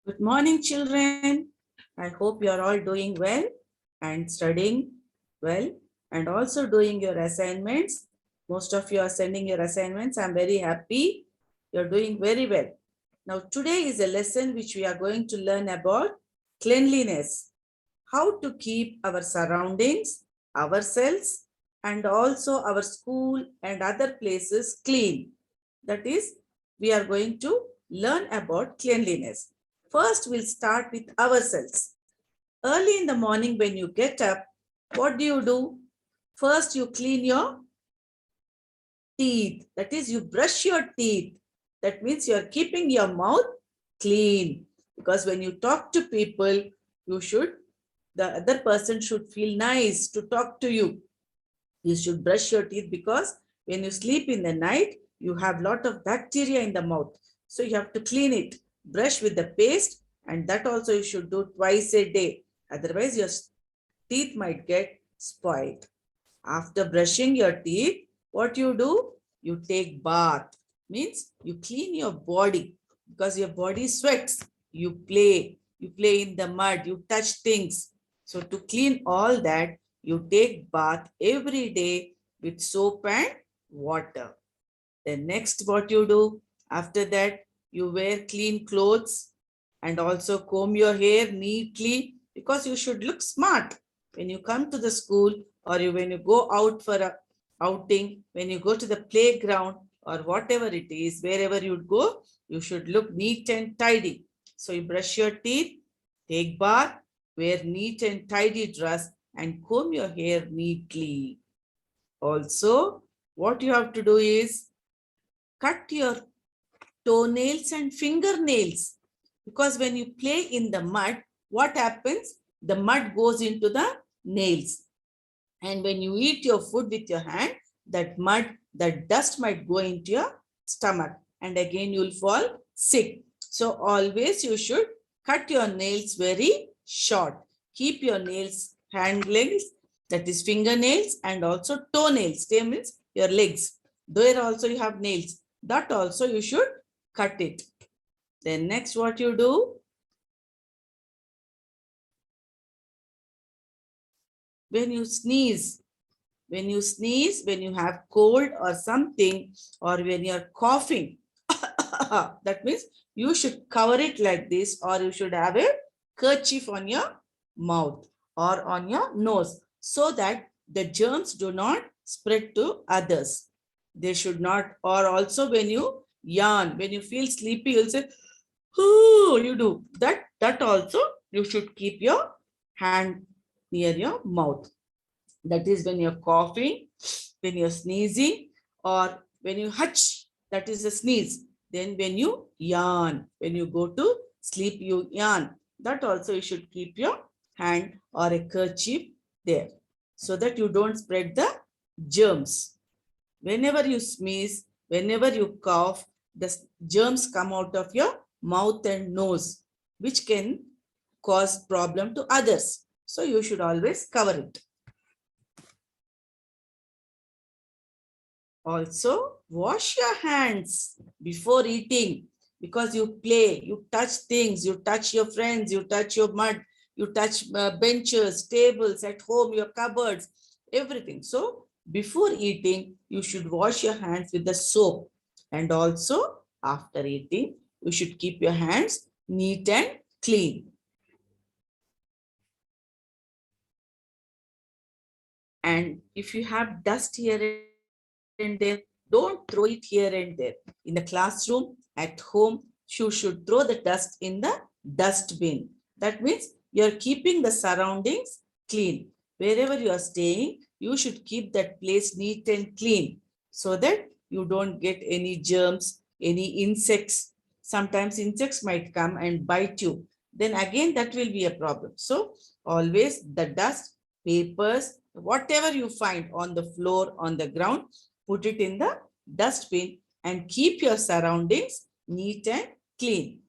Good morning, children. I hope you are all doing well and studying well and also doing your assignments. Most of you are sending your assignments. I'm very happy. You're doing very well. Now, today is a lesson which we are going to learn about cleanliness, how to keep our surroundings, ourselves, and also our school and other places clean. That is, we are going to learn about cleanliness. First, we'll start with ourselves. Early in the morning when you get up, what do? First, you clean your teeth. That is, you brush your teeth. That means you are keeping your mouth clean. Because when you talk to people, the other person should feel nice to talk to you. You should brush your teeth because when you sleep in the night, you have a lot of bacteria in the mouth. So you have to clean it. Brush with the paste, and that also you should do twice a day. Otherwise, your teeth might get spoiled. After brushing your teeth, what you do? You take bath. Means you clean your body because your body sweats. You play in the mud, you touch things. So to clean all that, you take bath every day with soap and water. Then next what you do? After that, you wear clean clothes and also comb your hair neatly because you should look smart when you come to the school or when you go out for a outing, when you go to the playground or whatever it is, wherever you go, you should look neat and tidy. So you brush your teeth, take bath, wear neat and tidy dress and comb your hair neatly. Also, what you have to do is cut your toenails and fingernails because when you play in the mud, what happens? The mud goes into the nails. And when you eat your food with your hand, that mud, that dust might go into your stomach and again you'll fall sick. So always you should cut your nails very short. Keep your nails, hand legs, that is fingernails and also toenails. Toe means your legs. There also you have nails. That also you should cut it. Then next what you do? When you sneeze, when you have cold or something, or when you're coughing, that means you should cover it like this, or you should have a kerchief on your mouth or on your nose so that the germs do not spread to others. They should not, or also when you yawn, when you feel sleepy, you'll say, oh, you do that. That also you should keep your hand near your mouth. That is when you're coughing, when you're sneezing, or when you hutch, that is a sneeze. Then when you yawn, when you go to sleep, you yawn. That also you should keep your hand or a kerchief there so that you don't spread the germs. Whenever you sneeze, whenever you cough, the germs come out of your mouth and nose, which can cause problem to others. So you should always cover it. Also, wash your hands before eating because you play, you touch things, you touch your friends, you touch your mud, you touch benches, tables at home, your cupboards, everything. So before eating, you should wash your hands with the soap. And also after eating, you should keep your hands neat and clean. And if you have dust here and there, don't throw it here and there. In the classroom, at home, you should throw the dust in the dustbin. That means you're keeping the surroundings clean. Wherever you are staying, you should keep that place neat and clean so that you don't get any germs, any insects. Sometimes insects might come and bite you. Then again, that will be a problem. So always the dust, papers, whatever you find on the floor, on the ground, put it in the dustbin and keep your surroundings neat and clean.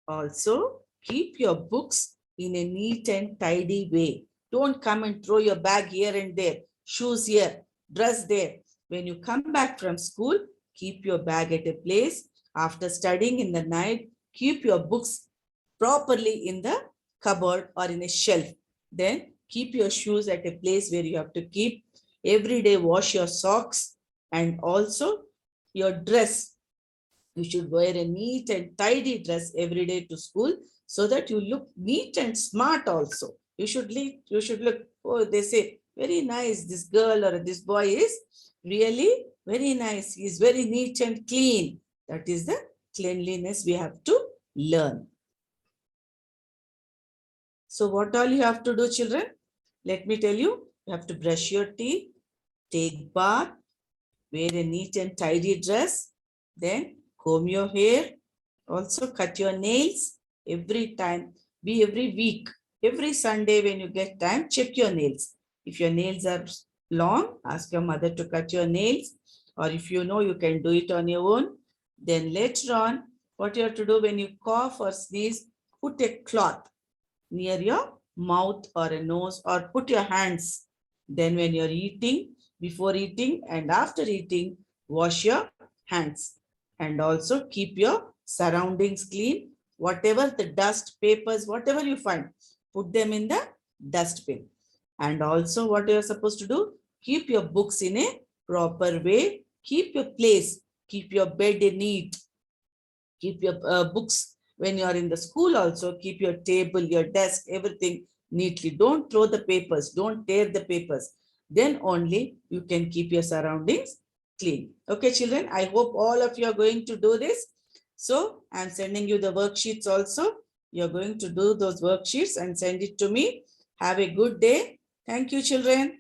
Also, keep your books in a neat and tidy way. Don't come and throw your bag here and there, shoes here, dress there. When you come back from school, keep your bag at a place. After studying in the night, keep your books properly in the cupboard or in a shelf. Then keep your shoes at a place where you have to keep. Every day wash your socks, and also your dress. You should wear a neat and tidy dress every day to school so that you look neat and smart also. You should look, oh, they say, very nice, this girl or this boy is really very nice. He is very neat and clean. That is the cleanliness we have to learn. So what all you have to do, children? Let me tell you, you have to brush your teeth, take bath, wear a neat and tidy dress, then comb your hair, also cut your nails every time, be every week, every Sunday when you get time, check your nails. If your nails are long, ask your mother to cut your nails, or if you know you can do it on your own, then later on, what you have to do when you cough or sneeze, put a cloth near your mouth or a nose, or put your hands. Then when you're eating, before eating and after eating, wash your hands. And also keep your surroundings clean. Whatever the dust, papers, whatever you find, put them in the dustbin. And also what you're supposed to do, keep your books in a proper way. Keep your place, keep your bed neat. Keep your books when you are in the school also. Keep your table, your desk, everything neatly. Don't throw the papers. Don't tear the papers. Then only you can keep your surroundings clean. Okay, children, I hope all of you are going to do this. So I'm sending you the worksheets also. You're going to do those worksheets and send it to me. Have a good day. Thank you, children.